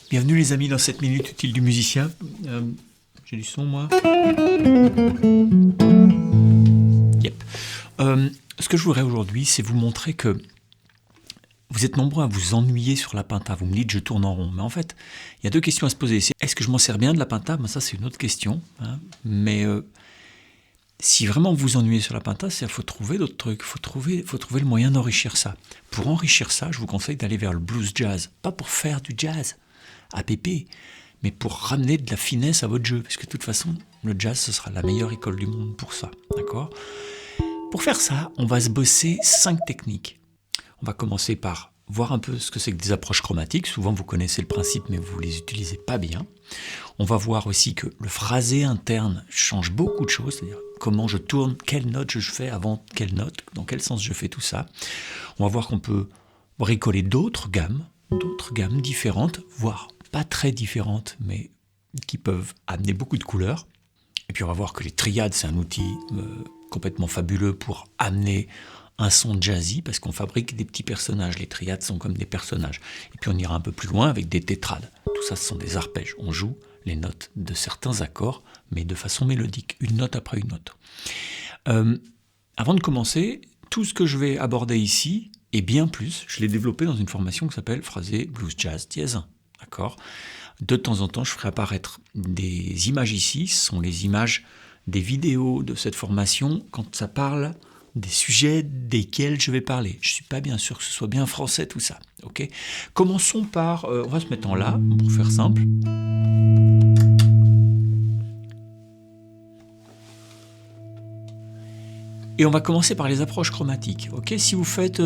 Bienvenue les amis dans cette minute utile du musicien. J'ai du son moi. Yep. Ce que je voudrais aujourd'hui, c'est vous montrer que vous êtes nombreux à vous ennuyer sur la pinta. Vous me dites je tourne en rond. Mais en fait, il y a deux questions à se poser. Est-ce que je m'en sers bien de la pinta? Ben, ça c'est une autre question. Hein. Mais si vraiment vous vous ennuyez sur la pinta, il faut trouver d'autres trucs. Faut trouver le moyen d'enrichir ça. Pour enrichir ça, je vous conseille d'aller vers le blues jazz. Pas pour faire du jazz à pépé, mais pour ramener de la finesse à votre jeu. Parce que de toute façon, le jazz, ce sera la meilleure école du monde pour ça. D'accord ? Pour faire ça, on va se bosser 5 techniques. On va commencer par voir un peu ce que c'est que des approches chromatiques. Souvent, vous connaissez le principe, mais vous ne les utilisez pas bien. On va voir aussi que le phrasé interne change beaucoup de choses, c'est-à-dire comment je tourne, quelle note je fais avant quelle note, dans quel sens je fais tout ça. On va voir qu'on peut bricoler d'autres gammes différentes, voire pas très différentes, mais qui peuvent amener beaucoup de couleurs. Et puis on va voir que les triades, c'est un outil complètement fabuleux pour amener un son jazzy, parce qu'on fabrique des petits personnages. Les triades sont comme des personnages. Et puis on ira un peu plus loin avec des tétrades. Tout ça, ce sont des arpèges. On joue les notes de certains accords, mais de façon mélodique, une note après une note. Avant de commencer, tout ce que je vais aborder ici, et bien plus, je l'ai développé dans une formation qui s'appelle Phrasé Blues Jazz Dièse 1. D'accord ? De temps en temps, je ferai apparaître des images ici. Ce sont les images des vidéos de cette formation quand ça parle des sujets desquels je vais parler. Je ne suis pas bien sûr que ce soit bien français tout ça. Okay ? Commençons par... on va se mettre en La, pour faire simple. Et on va commencer par les approches chromatiques. Okay ? Si vous faites...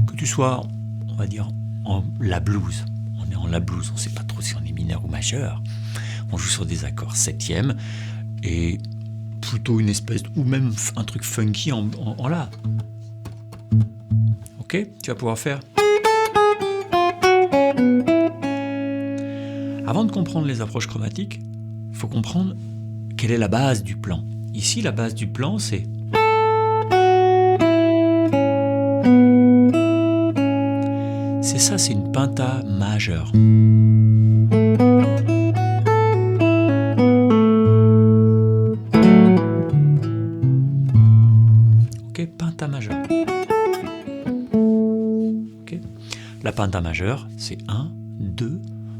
que tu sois, on va dire, en La blues. On est en La blues, on ne sait pas trop si on est mineur ou majeur. On joue sur des accords septièmes et plutôt une espèce, ou même un truc funky en La. Ok ? Tu vas pouvoir faire. Avant de comprendre les approches chromatiques, il faut comprendre quelle est la base du plan. Ici, la base du plan, c'est... C'est ça, c'est une pinta majeure. Ok, pinta majeure. Ok. La pinta majeure, c'est 1, 2,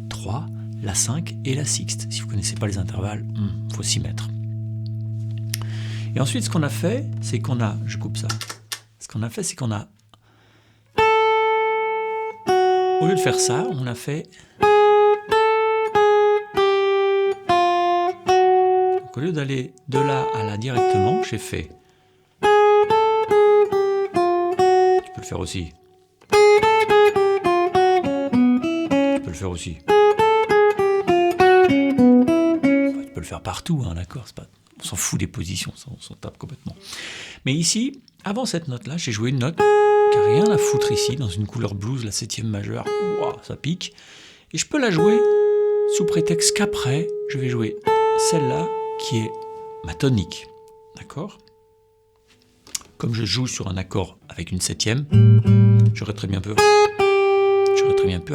3, la 5 et la sixte. Si vous ne connaissez pas les intervalles, faut s'y mettre. Et ensuite, ce qu'on a fait, c'est qu'on a... Je coupe ça. Ce qu'on a fait, c'est qu'on a... Au lieu de faire ça, on a fait... Donc, au lieu d'aller de là à là directement, j'ai fait... Tu peux le faire aussi. Tu peux le faire aussi. Tu peux le faire partout, hein, d'accord, c'est pas... On s'en fout des positions, on s'en tape complètement. Mais ici, avant cette note-là, j'ai joué une note qui n'a rien à foutre ici, dans une couleur blues, la septième majeure. Ouah, ça pique. Et je peux la jouer sous prétexte qu'après, je vais jouer celle-là qui est ma tonique. D'accord ? Comme je joue sur un accord avec une septième, j'aurais très bien pu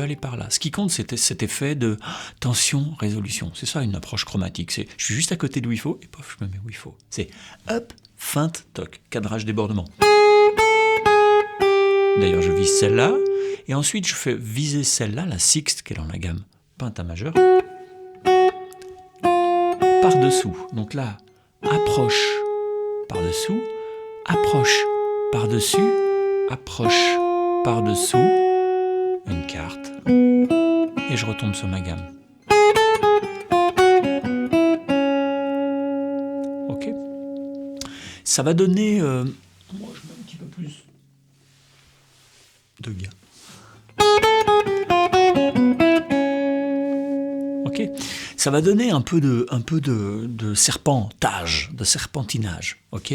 aller par là. Ce qui compte, c'était cet effet de tension, résolution. C'est ça une approche chromatique. C'est, je suis juste à côté d'où il faut, et pof, je me mets où il faut. C'est hop, feinte, toc, cadrage, débordement. D'ailleurs, je vise celle-là, et ensuite je fais viser celle-là, la sixte, qui est dans la gamme pinta majeure, par-dessous. Donc là, approche, par-dessous, approche, par-dessus, approche, par-dessous, une carte, et je retombe sur ma gamme. Ok. Ça va donner... moi, je mets un petit peu plus de gamme. Ok. Ça va donner un peu de serpentage, de serpentinage. Ok.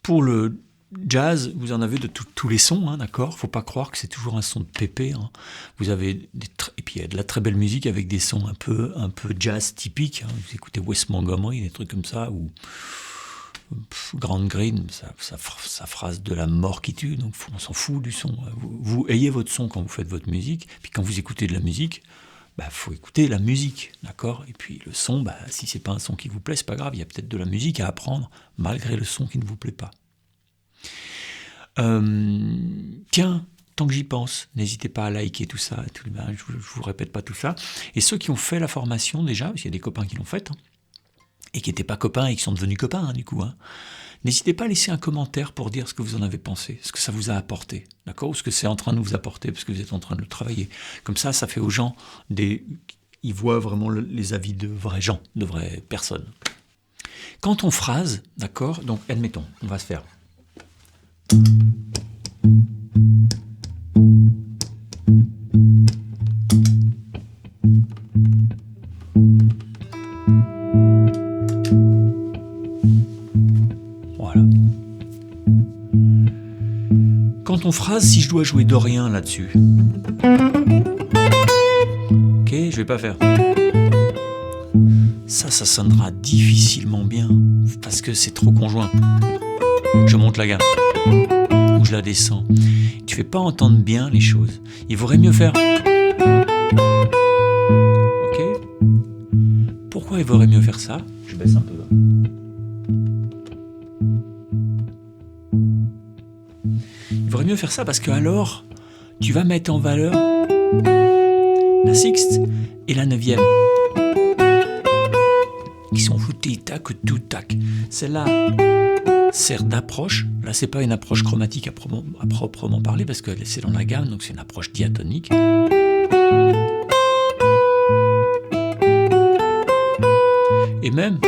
Pour le jazz, vous en avez de tous les sons, hein, d'accord ? Faut pas croire que c'est toujours un son de pépé. Hein. Vous avez et puis il y a de la très belle musique avec des sons un peu jazz typiques. Hein. Vous écoutez Wes Montgomery, des trucs comme ça, ou Grand Green, sa phrase de la mort qui tue, donc on s'en fout du son. Vous ayez votre son quand vous faites votre musique, puis quand vous écoutez de la musique, faut écouter la musique, d'accord? Et puis le son, si c'est pas un son qui vous plaît, c'est pas grave, il y a peut-être de la musique à apprendre, malgré le son qui ne vous plaît pas. Tiens, tant que j'y pense, n'hésitez pas à liker tout ça, je vous répète pas tout ça. Et ceux qui ont fait la formation déjà, parce qu'il y a des copains qui l'ont faite, et qui n'étaient pas copains et qui sont devenus copains du coup, n'hésitez pas à laisser un commentaire pour dire ce que vous en avez pensé, ce que ça vous a apporté, d'accord, ou ce que c'est en train de vous apporter parce que vous êtes en train de le travailler. Comme ça fait aux gens ils voient vraiment les avis de vrais gens, de vraies personnes. Quand on phrase, d'accord, donc admettons, on va se faire. Voilà. Quand on phrase, si je dois jouer Dorien là-dessus, ok, je vais pas faire. Ça sonnera difficilement bien parce que c'est trop conjoint. Je monte la gamme ou je la descends. Tu fais pas entendre bien les choses. Il vaudrait mieux faire. Ok. Pourquoi il vaudrait mieux faire ça? Je baisse un peu. Il vaudrait mieux faire ça parce que alors tu vas mettre en valeur la sixte et la neuvième qui sont foutis tac tout tac. Celle-là sert d'approche. Là, c'est pas une approche chromatique à proprement parler parce que c'est dans la gamme, donc c'est une approche diatonique. Et même,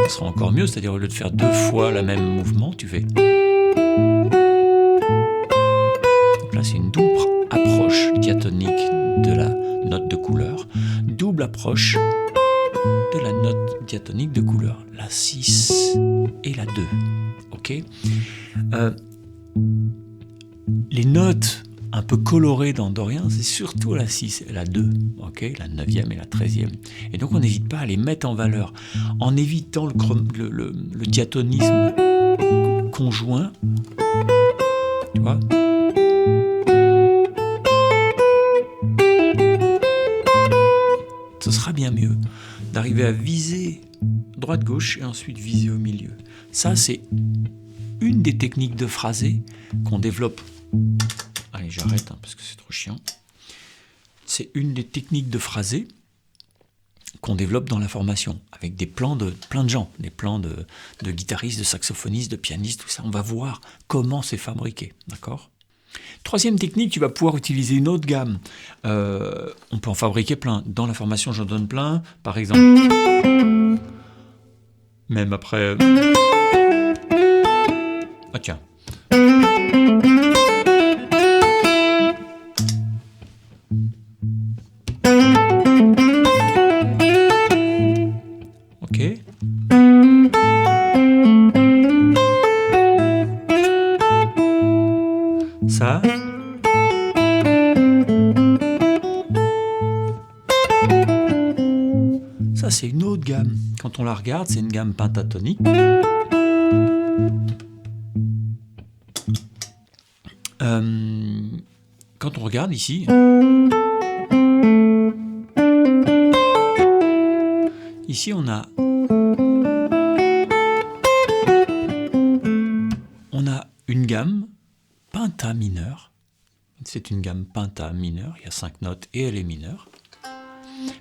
ce sera encore mieux, c'est-à-dire au lieu de faire 2 fois le même mouvement, tu fais. Donc là, c'est une double approche diatonique de la note de couleur, double approche de la note diatonique de couleur, la 6 et la 2. Ok. Les notes un peu colorées dans Dorien, c'est surtout la 6 et la 2, ok, la 9e et la 13e. Et donc on n'hésite pas à les mettre en valeur en évitant le diatonisme conjoint. Tu vois ? Ce sera bien mieux d'arriver à viser droite-gauche et ensuite viser au milieu. Ça, c'est une des techniques de phrasé qu'on développe. Allez, j'arrête parce que c'est trop chiant. C'est une des techniques de phrasé qu'on développe dans la formation, avec des plans de plein de gens, des plans de guitaristes, de saxophonistes, de pianistes, tout ça. On va voir comment c'est fabriqué, d'accord ? Troisième technique, tu vas pouvoir utiliser une autre gamme. On peut en fabriquer plein. Dans la formation, j'en donne plein. Par exemple, même après... Ah tiens. Ok. Ça. Ça, c'est une autre gamme. Quand on la regarde, c'est une gamme pentatonique. Quand on regarde ici, ici on a une gamme penta mineure. C'est une gamme penta mineure, il y a 5 notes et elle est mineure.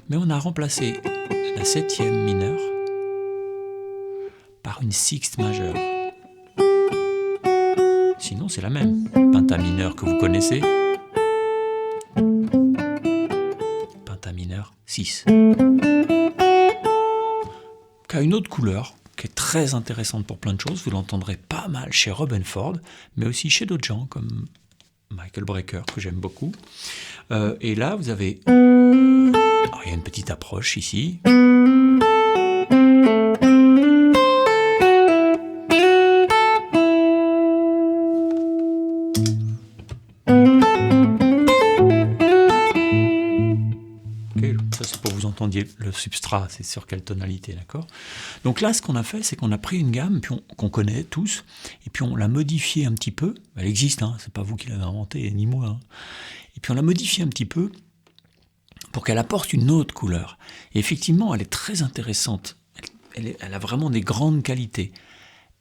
Mais on a remplacé la 7e mineure par une sixte majeure. Sinon, c'est la même. Penta mineur que vous connaissez. Penta mineur 6. Qui a une autre couleur, qui est très intéressante pour plein de choses. Vous l'entendrez pas mal chez Robben Ford, mais aussi chez d'autres gens comme Michael Brecker, que j'aime beaucoup. Et là, vous avez... Alors, il y a une petite approche ici. dépend le substrat, c'est sur quelle tonalité, d'accord? Donc là, ce qu'on a fait, c'est qu'on a pris une gamme qu'on connaît tous, et puis on l'a modifiée un petit peu. Elle existe, hein, c'est pas vous qui l'avez inventée, ni moi. Hein. Et puis on l'a modifiée un petit peu pour qu'elle apporte une autre couleur. Et effectivement, elle est très intéressante. Elle a vraiment des grandes qualités.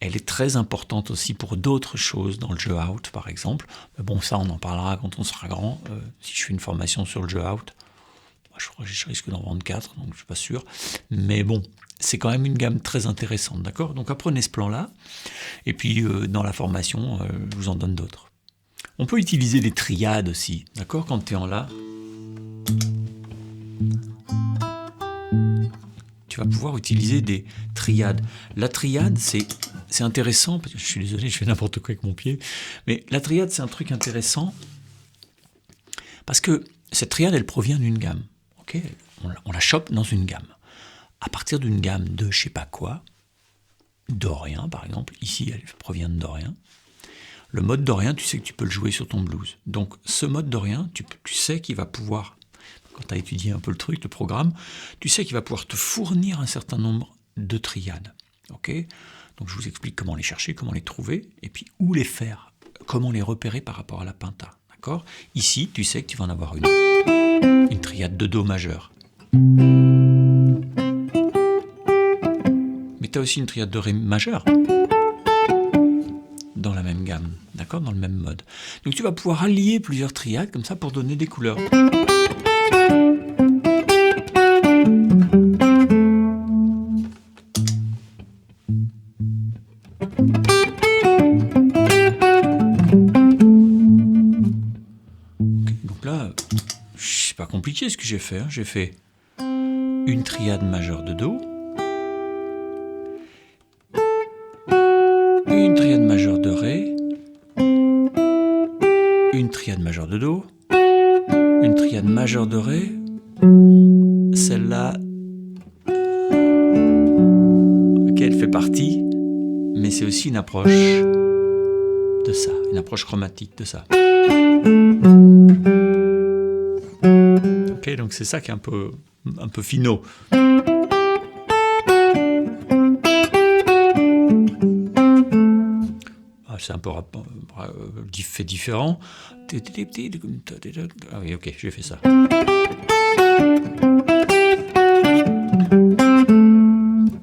Elle est très importante aussi pour d'autres choses dans le jeu out, par exemple. Mais bon, ça, on en parlera quand on sera grand. Si je fais une formation sur le jeu out, je crois que je risque d'en vendre 4, donc je ne suis pas sûr. Mais bon, c'est quand même une gamme très intéressante, d'accord? Donc apprenez ce plan-là. Et puis, dans la formation, je vous en donne d'autres. On peut utiliser des triades aussi, d'accord? Quand tu es en La, tu vas pouvoir utiliser des triades. La triade, c'est intéressant, parce que je suis désolé, je fais n'importe quoi avec mon pied, mais la triade, c'est un truc intéressant, parce que cette triade, elle provient d'une gamme. Okay, on la chope dans une gamme. À partir d'une gamme de je sais pas quoi, dorien par exemple, ici elle provient de dorien. Le mode dorien, tu sais que tu peux le jouer sur ton blues. Donc ce mode dorien, tu sais qu'il va pouvoir, quand tu as étudié un peu le truc, le programme, tu sais qu'il va pouvoir te fournir un certain nombre de triades. Okay, donc je vous explique comment les chercher, comment les trouver, et puis où les faire, comment les repérer par rapport à la pinta. D'accord ? Ici, tu sais que tu vas en avoir une triade de Do majeur. Mais tu as aussi une triade de Ré majeur dans la même gamme, d'accord ? Dans le même mode. Donc tu vas pouvoir allier plusieurs triades comme ça pour donner des couleurs. Pas compliqué ce que j'ai fait. Hein. J'ai fait une triade majeure de Do, une triade majeure de Ré, une triade majeure de Do, une triade majeure de Ré, celle-là, ok, elle fait partie, mais c'est aussi une approche de ça, une approche chromatique de ça. Okay, donc c'est ça qui est un peu finot. C'est un peu fait différent. Ah oui, ok, j'ai fait ça.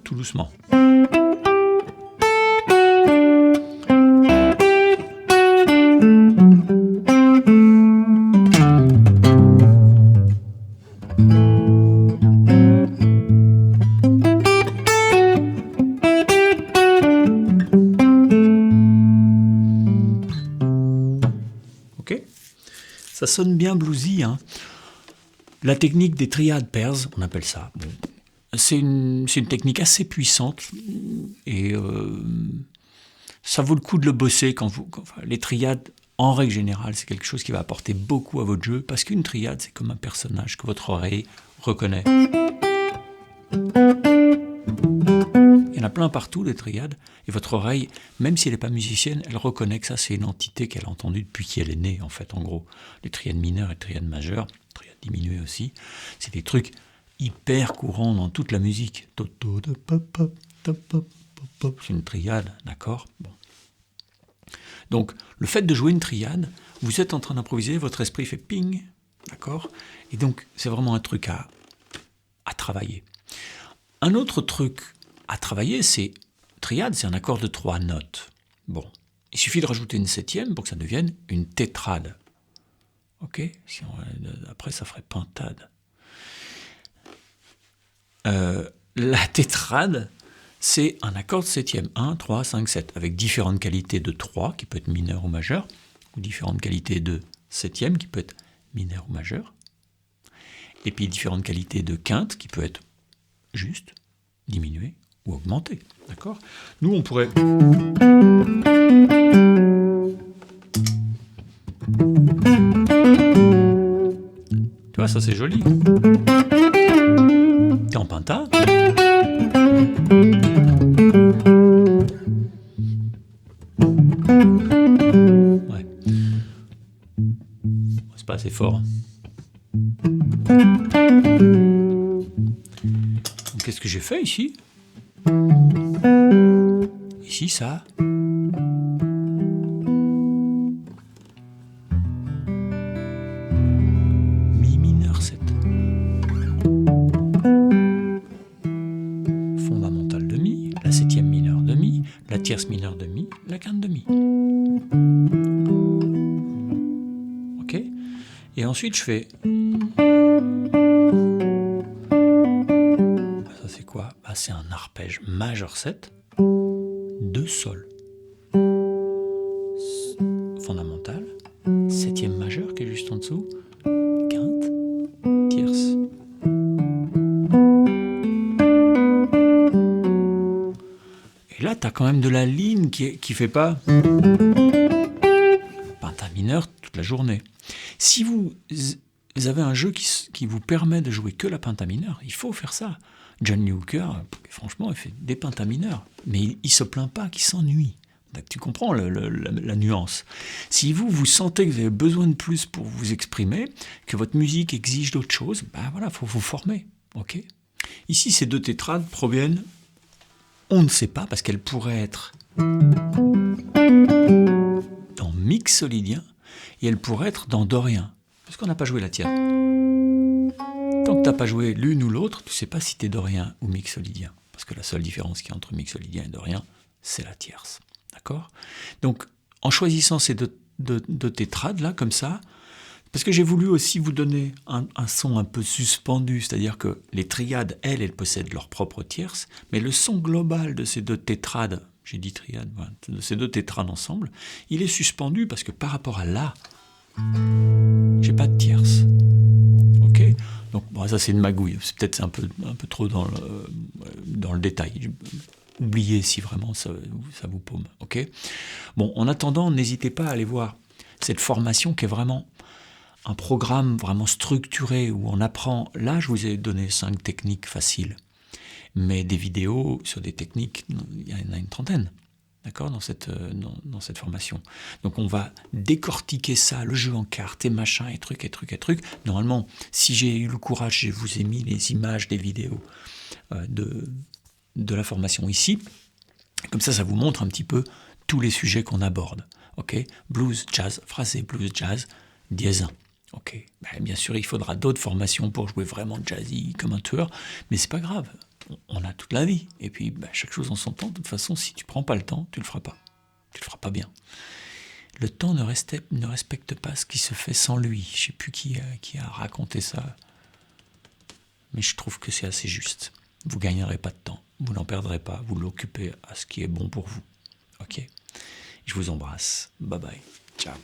Tout doucement. Ça sonne bien bluesy. Hein. La technique des triades pairs, on appelle ça. Bon, c'est une technique assez puissante et ça vaut le coup de le bosser les triades, en règle générale, c'est quelque chose qui va apporter beaucoup à votre jeu parce qu'une triade, c'est comme un personnage que votre oreille reconnaît. Il y en a plein partout, des triades, et votre oreille, même si elle n'est pas musicienne, elle reconnaît que ça, c'est une entité qu'elle a entendue depuis qu'elle est née, en fait, en gros. Les triades mineures et les triades majeures, les triades diminuées aussi, c'est des trucs hyper courants dans toute la musique. C'est une triade, d'accord ? Bon. Donc, le fait de jouer une triade, vous êtes en train d'improviser, votre esprit fait ping, d'accord ? Et donc, c'est vraiment un truc à travailler. Un autre truc à travailler, c'est triade, c'est un accord de 3 notes. Bon, il suffit de rajouter une 7e pour que ça devienne une tétrade. Ok ? Après, ça ferait pentade. La tétrade, c'est un accord de 7e. 1, 3, 5, 7, avec différentes qualités de 3, qui peut être mineur ou majeur, ou différentes qualités de 7e, qui peut être mineur ou majeur, et puis différentes qualités de quinte, qui peut être juste, diminué ou augmenté. D'accord ? Nous, on pourrait... Tu vois, ça c'est joli. T'es en pinta. Ouais. C'est pas assez fort. fait ici. Ici, ça. Mi mineur 7. Fondamentale de mi, la septième mineure de mi, la tierce mineure de mi, la quinte de mi. Ok? Et ensuite, je fais... Ça, c'est quoi? Bah, c'est un arpège majeur 7, 2 sol. Fondamentale, septième majeur qui est juste en dessous, quinte, tierce. Et là, tu as quand même de la ligne qui fait pas pentamineur toute la journée. Si vous avez un jeu qui vous permet de jouer que la pentamineur, il faut faire ça. John Lee Hooker, franchement, il fait des pentamineurs, mais il se plaint pas qu'il s'ennuie. Tu comprends la nuance. Si vous sentez que vous avez besoin de plus pour vous exprimer, que votre musique exige d'autres choses, ben voilà, faut vous former. Okay. Ici, ces 2 tétrades proviennent, on ne sait pas, parce qu'elles pourraient être dans mixolydien et elles pourraient être dans dorien, parce qu'on n'a pas joué la tierce. Tant que tu n'as pas joué l'une ou l'autre, tu ne sais pas si tu es dorien ou mixolydien, parce que la seule différence qu'il y a entre mixolydien et dorien, c'est la tierce. D'accord ? Donc, en choisissant ces deux tétrades, là, comme ça, parce que j'ai voulu aussi vous donner un son un peu suspendu, c'est-à-dire que les triades, elles possèdent leur propre tierce, mais le son global de ces 2 tétrades, j'ai dit triade, voilà, de ces 2 tétrades ensemble, il est suspendu parce que par rapport à là, j'ai pas de tierce. Ok ? Donc, bon, ça c'est une magouille, c'est peut-être un peu trop dans le détail. Oubliez si vraiment ça vous paume. Okay ? Bon, en attendant, n'hésitez pas à aller voir cette formation qui est vraiment un programme vraiment structuré où on apprend. Là, je vous ai donné 5 techniques faciles, mais des vidéos sur des techniques, il y en a une trentaine, d'accord, dans cette formation. Donc on va décortiquer ça, le jeu en cartes et machin et trucs. Normalement, si j'ai eu le courage, je vous ai mis les images des vidéos de la formation ici. Comme ça vous montre un petit peu tous les sujets qu'on aborde. Okay ? Blues, jazz, phrasé, blues, jazz, dièse 1. Okay. Ben, bien sûr, il faudra d'autres formations pour jouer vraiment jazzy comme un tueur, mais c'est pas grave. On a toute la vie. Et puis, chaque chose en son temps. De toute façon, si tu prends pas le temps, tu le feras pas. Tu le feras pas bien. Le temps ne respecte pas ce qui se fait sans lui. Je sais plus qui a raconté ça, mais je trouve que c'est assez juste. Vous gagnerez pas de temps. Vous n'en perdrez pas. Vous l'occupez à ce qui est bon pour vous. Ok ? Je vous embrasse. Bye bye. Ciao.